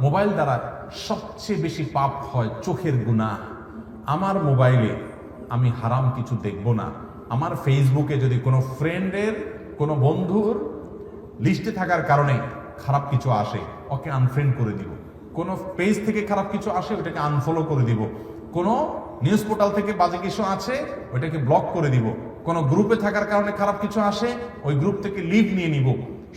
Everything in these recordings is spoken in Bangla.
মোবাইল দ্বারা সবচেয়ে বেশি পাপ হয় চোখের গুনাহ। আমার মোবাইলে আমি হারাম কিছু দেখব না। আমার ফেসবুকে যদি কোনো ফ্রেন্ডের, কোনো বন্ধুর লিস্টে থাকার কারণে খারাপ কিছু আসে, ওকে আনফ্রেন্ড করে দিব। কোনো পেজ থেকে খারাপ কিছু আসে, ওটাকে আনফলো করে দিব। কোনো নিউজ পোর্টাল থেকে বাজে কিছু আছে, ওইটাকে ব্লক করে দিব। কোনো গ্রুপে থাকার কারণে খারাপ কিছু আসে, ওই গ্রুপ থেকে লিভ নিয়ে নিব।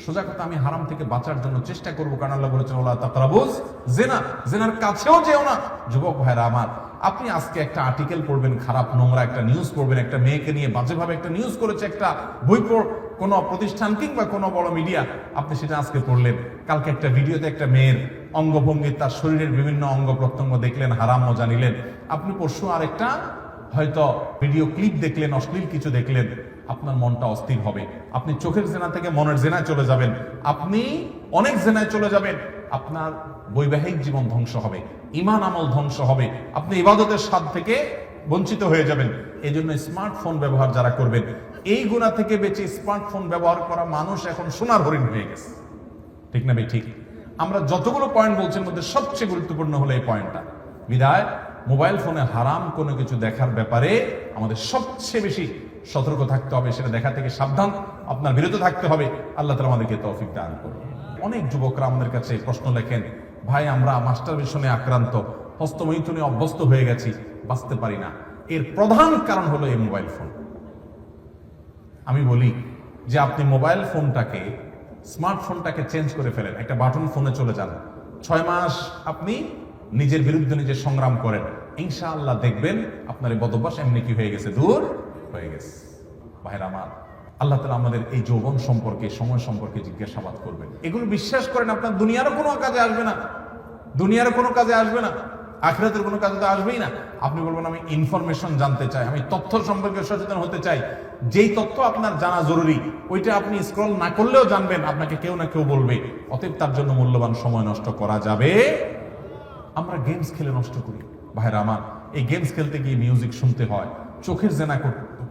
সোজা কথা, আমি হারাম থেকে বাঁচার জন্য চেষ্টা করবো, কারণ আল্লাহ বলেছেন ওয়ালা তাকরাবুজ জিনা, জিনার কাছেও যেও না। যুবক ভাইরা আমার, আপনি আজকে একটা আর্টিকেল পড়বেন, খারাপ নোংরা একটা নিউজ পড়বেন, একটা মেয়েকে নিয়ে বাজেভাবে একটা নিউজ করেছে একটা বই কোনো প্রতিষ্ঠান কিংবা কোনো বড় মিডিয়া, আপনি সেটা আজকে পড়লেন। কালকে একটা ভিডিওতে একটা মেয়ের অঙ্গভঙ্গি, তার শরীরের বিভিন্ন অঙ্গ প্রত্যঙ্গ দেখলেন, হারাম মজা নিলেন। আপনি পরশু আরেকটা হয়তো ভিডিও ক্লিপ দেখলেন, অশ্লীল কিছু দেখলেন, আপনার মনটা অস্থির হবে। আপনি চোখের জেনা থেকে মনের জেনায় চলে যাবেন, আপনি অনেক জেনায় চলে যাবেন। আপনার বৈবাহিক জীবন ধ্বংস হবে, ঈমান আমল ধ্বংস হবে, আপনি ইবাদতের স্বাদ থেকে বঞ্চিত হয়ে যাবেন। এই জন্য স্মার্টফোন ব্যবহার যারা করবেন, এই গুনাহ থেকে বেঁচে স্মার্টফোন ব্যবহার করা মানুষ এখন সোনার হরিণ হয়ে গেছে। ঠিক না ভাই? ঠিক। আমরা যতগুলো পয়েন্ট বলছি, মধ্যে সবচেয়ে গুরুত্বপূর্ণ হলো এই পয়েন্টটা। বিধায় মোবাইল ফোনে হারাম কোনো কিছু দেখার ব্যাপারে আমাদের সবচেয়ে বেশি সতর্ক থাকতে হবে। সেটা দেখা থেকে সাবধান, আপনার বিরত থাকতে হবে। আল্লাহ তাআলা আমাদেরকে তৌফিক দান করুন। অনেক যুবকরা আমাদের কাছে প্রশ্ন লেখেন, ভাই আমরা মাস্টারবেশনে আক্রান্ত, হস্তমৈথুনে অভ্যস্ত হয়ে গেছি, বাঁচতে পারি না। এর প্রধান কারণ হলো এই মোবাইল ফোন। আমি বলি যে আপনি মোবাইল ফোনটাকে, স্মার্টফোনটাকে চেঞ্জ করে ফেলেন, একটা বাটন ফোনে চলে যান। 6 মাস আপনি নিজের বিরুদ্ধে নিজে সংগ্রাম করেন, ইনশাআল্লাহ দেখবেন আপনার এই বদভ্যাস এমনি কি হয়ে গেছে, দূর হয়ে গেছে। ভাইরা আমার, আল্লাহ তাআলা আমাদের এই যৌবন সম্পর্কে, সময় সম্পর্কে জিজ্ঞাসাবাদ করবেন। এগুলো বিশ্বাস করেন, আপনার দুনিয়ারও কোনো কাজে আসবে না, দুনিয়ারও কোনো কাজে আসবে না, আখিরাতের কোনো কাজে তো আসবেই না। আপনি বলবেন আমি ইনফরমেশন জানতে চাই, আমি তথ্য সম্পর্কে সচেতন হতে চাই। যেই তথ্য আপনার জানা জরুরি, ওইটা আপনি স্ক্রল না করলেও জানবেন, আপনাকে কেউ না কেউ বলবে। অতএব তার জন্য মূল্যবান সময় নষ্ট করা যাবে। আমরা গেমস খেলে নষ্ট করি। ভাইরা আমার, এই গেমস খেলতে গিয়ে মিউজিক শুনতে হয়, চোখের জেনা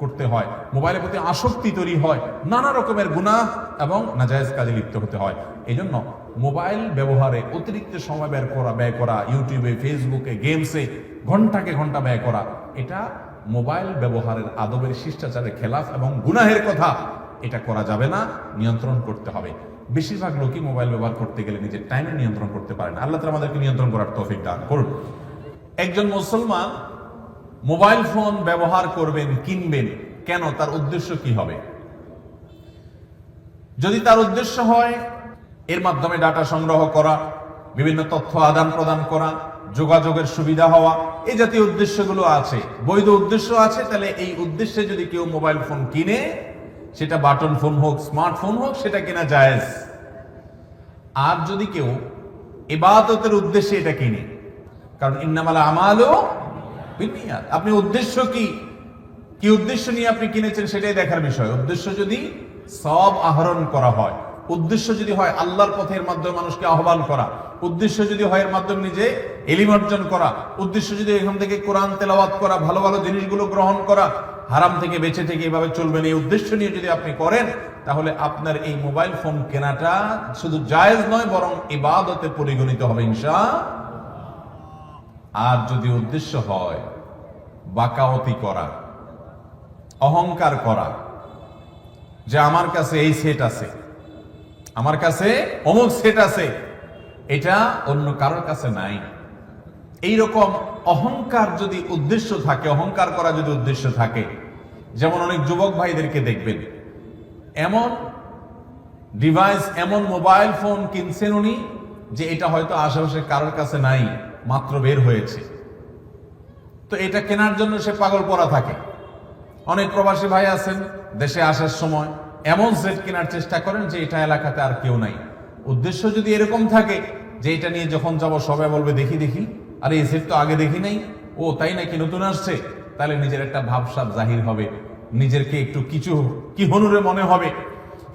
করতে হয়, মোবাইলের প্রতি আসক্তি তৈরি হয়, নানা রকমের গুনাহ এবং নাজায়েজ কাজে লিপ্ত হতে হয়। এই জন্য মোবাইল ব্যবহারে অতিরিক্ত সময় ব্যয় করা, ইউটিউবে, ফেসবুকে, গেমসে ঘন্টাকে ঘন্টা ব্যয় করা, এটা মোবাইল ব্যবহারের আদবের শিষ্টাচারের খেলাফ এবং গুনাহের কথা। এটা করা যাবে না, নিয়ন্ত্রণ করতে হবে। বেশিরভাগ লোকই মোবাইল ব্যবহার করতে গেলে নিজের টাইমে নিয়ন্ত্রণ করতে পারে না। আল্লাহ তাআলা আমাদেরকে নিয়ন্ত্রণ করার তৌফিক দান করুন। একজন মুসলমান মোবাইল ফোন ব্যবহার করবেন, কিনবেন, কেন? তার উদ্দেশ্য কি হবে? যদি তার উদ্দেশ্য হয় এর মাধ্যমে ডাটা সংগ্রহ করা, বিভিন্ন তথ্য আদান প্রদান করা, যোগাযোগের সুবিধা হওয়া, এই জাতীয় উদ্দেশ্যগুলো আছে, বৈধ উদ্দেশ্য আছে, তাহলে এই উদ্দেশ্যে যদি কেউ মোবাইল ফোন কিনে, সেটা বাটন ফোন হোক, স্মার্টফোন হোক, সেটা কেনা জায়েজ। আর যদি কেউ ইবাদতের উদ্দেশ্যে এটা কিনে, কারণ ইন্নামাল আমালু বিন্নিয়াত, আপনি উদ্দেশ্য কি উদ্দেশ্য নিয়ে আপনি কিনেছেন সেটাই দেখার বিষয়। উদ্দেশ্য যদি সওয়াব আহরণ করা হয়, উদ্দেশ্য যদি হয় আল্লাহর পথের মাধ্যমে মানুষকে আহ্বান করা, উদ্দেশ্য যদি হয় এর মাধ্যমে নিজে ইলম অর্জন করা, উদ্দেশ্য যদি এখান থেকে কোরআন তেলাওয়াত করা, ভালো ভালো জিনিসগুলো গ্রহণ করা, হারাম থেকে বেঁচে থেকে এভাবে চলবেন, এই উদ্দেশ্য নিয়ে যদি আপনি করেন, তাহলে আপনার এই মোবাইল ফোন কেনাটা শুধু জায়েজ নয়, বরং ইবাদতে পরিগণিত হবে ইনশাআল্লাহ। আর যদি উদ্দেশ্য হয় বাকাওয়াতি করা, অহংকার করা, যে আমার কাছে এই সেট আছে, আমার কাছে অমুক সেট আছে, এটা অন্য কারোর কাছে নাই, এইরকম অহংকার যদি উদ্দেশ্য থাকে, অহংকার করা যদি উদ্দেশ্য থাকে, যেমন অনেক যুবক ভাইদেরকে দেখবেন এমন ডিভাইস, এমন মোবাইল ফোন কিনছেন উনি, যে এটা হয়তো আশেপাশে কারোর কাছে নাই, মাত্র বের হয়েছে, তো এটা কেনার জন্য সে পাগল পড়া থাকে। অনেক প্রবাসী ভাই আছেন, দেশে আসার সময় এমন সেট কেনার চেষ্টা করেন যে এটা এলাকাতে আর কেউ নাই। উদ্দেশ্য যদি এরকম থাকে যে এটা নিয়ে যখন যাব সবাই বলবে দেখি দেখি, আরে এই সেট তো আগে দেখি নাই, ও তাই নাকি নতুন আসছে, তাহলে নিজের একটা ভাবসাব জাহির হবে, নিজেরকে একটু কিছু কি হনুরে মনে হবে।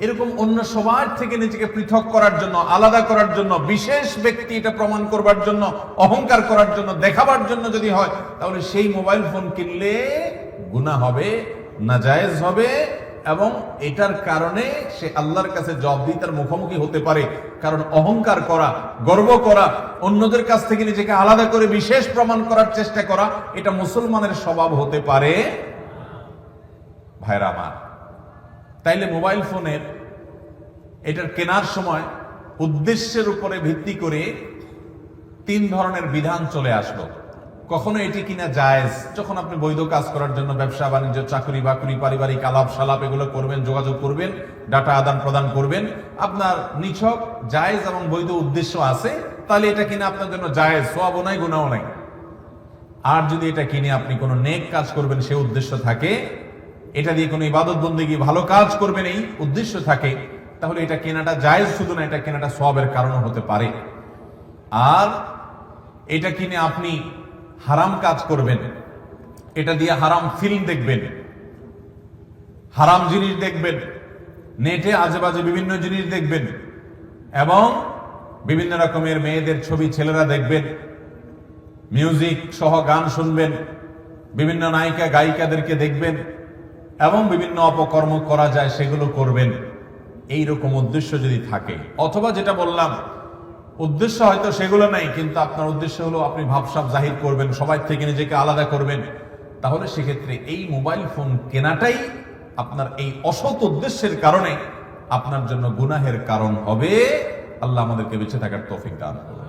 এরকম অন্য সবার থেকে নিজেকে পৃথক করার জন্য, আলাদা করার জন্য, বিশেষ ব্যক্তি এটা প্রমাণ করবার জন্য, অহংকার করার জন্য, দেখাবার জন্য যদি হয়, তাহলে সেই মোবাইল ফোন কিনলে গুনাহ হবে, নাজায়েজ হবে, এবং এটার কারণে সে আল্লাহর কাছে জবাবদিহিতার মুখোমুখি হতে পারে। কারণ অহংকার করা, গর্ব করা, অন্যদের কাছ থেকে নিজেকে আলাদা করে বিশেষ প্রমাণ করার চেষ্টা করা, এটা মুসলমানের স্বভাব হতে পারে। ভাইরা আমার, তাইলে মোবাইল ফোনের এটার কেনার সময় উদ্দেশ্যের উপরে ভিত্তি করে 3 ধরনের বিধান চলে আসলো। কখনো এটি কিনা জায়েজ, যখন আপনি বৈধ কাজ করার জন্য ব্যবসা বাণিজ্য, চাকরি বাকরি, পারিবারিক আলাপ সালাপ এগুলো করবেন, যোগাযোগ করবেন, ডাটা আদান প্রদান করবেন, আপনার নিছক জায়েজ এবং বৈধ উদ্দেশ্য আছে, তাহলে এটা কিনা আপনার জন্য জায়েজ, সওয়াবও নাই গুনাহও নাই। আর যদি এটা কিনে আপনি কোনো নেক কাজ করবেন সে উদ্দেশ্য থাকে, এটা দিয়ে কোনো ইবাদত বন্দেগী ভালো কাজ করবেন এই উদ্দেশ্য থাকে, তাহলে এটা কেনাটা জায়েজ। শুধু না, এটা কেনাটা সওয়াবের কারণও হতে পারে। আর এটা কিনে আপনি হারাম কাজ করবেন, এটা দিয়ে হারাম ফিল্ম দেখবেন, হারাম জিনিস দেখবেন, নেটে আজেবাজে বিভিন্ন জিনিস দেখবেন, এবং বিভিন্ন রকমের মেয়েদের ছবি ছেলেরা দেখবেন, মিউজিক সহ গান শুনবেন, বিভিন্ন নায়িকা গায়িকাদেরকে দেখবেন, এবং বিভিন্ন অপকর্ম করা যায় সেগুলো করবেন। এই রকম উদ্দেশ্য যদি থাকে, অথবা যেটা বললাম উদ্দেশ্য হয়তো সেগুলো নাই, কিন্তু আপনার উদ্দেশ্য হলো আপনি ভাবসাব জাহির করবেন, সবাই থেকে নিজেকে আলাদা করবেন, তাহলে সেক্ষেত্রে এই মোবাইল ফোন কেনাটাই আপনার এই অসৎ উদ্দেশ্যের কারণে আপনার জন্য গুনাহের কারণ হবে। আল্লাহ আমাদেরকে বেঁচে থাকার তৌফিক দান করুন।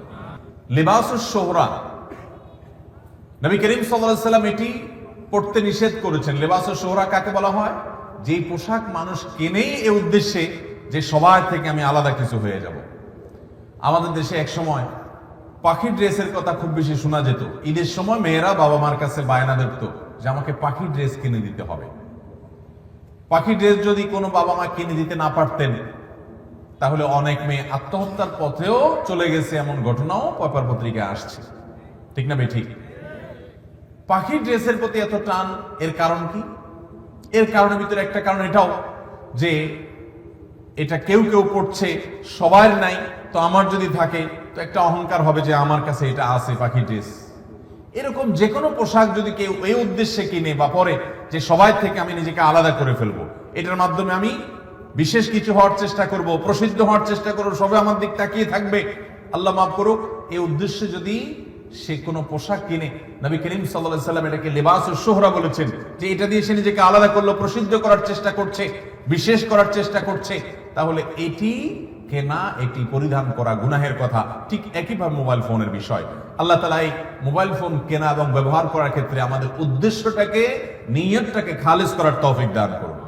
লিবাসুস শোহরা, নবী করিম সাল্লাল্লাহু আলাইহি ওয়াসাল্লাম এটি পড়তে নিষেধ করেছেন। লিবাসুস শোহরা কাকে বলা হয়? যেই পোশাক মানুষ কেনেই এই উদ্দেশ্যে যে সবার থেকে আমি আলাদা কিছু হয়ে যাব। আমাদের দেশে এক সময় পাখির ড্রেসের কথা খুব বেশি শোনা যেত। ঈদের সময় মেয়েরা বাবা মার কাছে বায়না ধরত যে আমাকে পাখির ড্রেস কিনে দিতে হবে। পাখির ড্রেস যদি কোনো বাবা মা কিনে দিতে না পারতেন, তাহলে অনেক মেয়ে আত্মহত্যার পথেও চলে গেছে, এমন ঘটনাও পেপার পত্রিকায় আসছে। ঠিক না বেঠিক? পাখির ড্রেসের প্রতি এত টান, এর কারণ কি? এর কারণের ভিতরে একটা কারণ এটাও যে এটা কেউ কেউ পড়ছে, সবার নাই, তো আমার যদি থাকে তো একটা অহংকার হবে যে আমার কাছে এটা আছে পাখির ড্রেস। এরকম যে কোনো পোশাক যদি কেউ এই উদ্দেশ্যে কিনে বা পরে যে সবাই থেকে আমি নিজেকে আলাদা করে ফেলবো, এটার মাধ্যমে আমি বিশেষ কিছু হওয়ার চেষ্টা করব, প্রসিদ্ধ হওয়ার চেষ্টা করবো, সবাই আমার দিক তাকিয়ে থাকবে, আল্লাহ মাফ করুক, এই উদ্দেশ্যে যদি সে কোনো পোশাক কিনে, নবী করিম সাল্লাল্লাহু আলাইহি ওয়াসাল্লাম এটাকে লিবাসুস শোহরা বলেছেন, যে এটা দিয়ে সে নিজেকে আলাদা করলো, প্রসিদ্ধ করার চেষ্টা করছে, বিশেষ করার চেষ্টা করছে, তাহলে এটি কেনা, এটি পরিধান করা গুনাহের কথা। ঠিক একইভাবে মোবাইল ফোনের বিষয়, আল্লাহ তাআলা এই মোবাইল ফোন কেনা এবং ব্যবহার করার ক্ষেত্রে আমাদের উদ্দেশ্যটাকে, নিয়তটাকে খালিস করার তৌফিক দান করুন।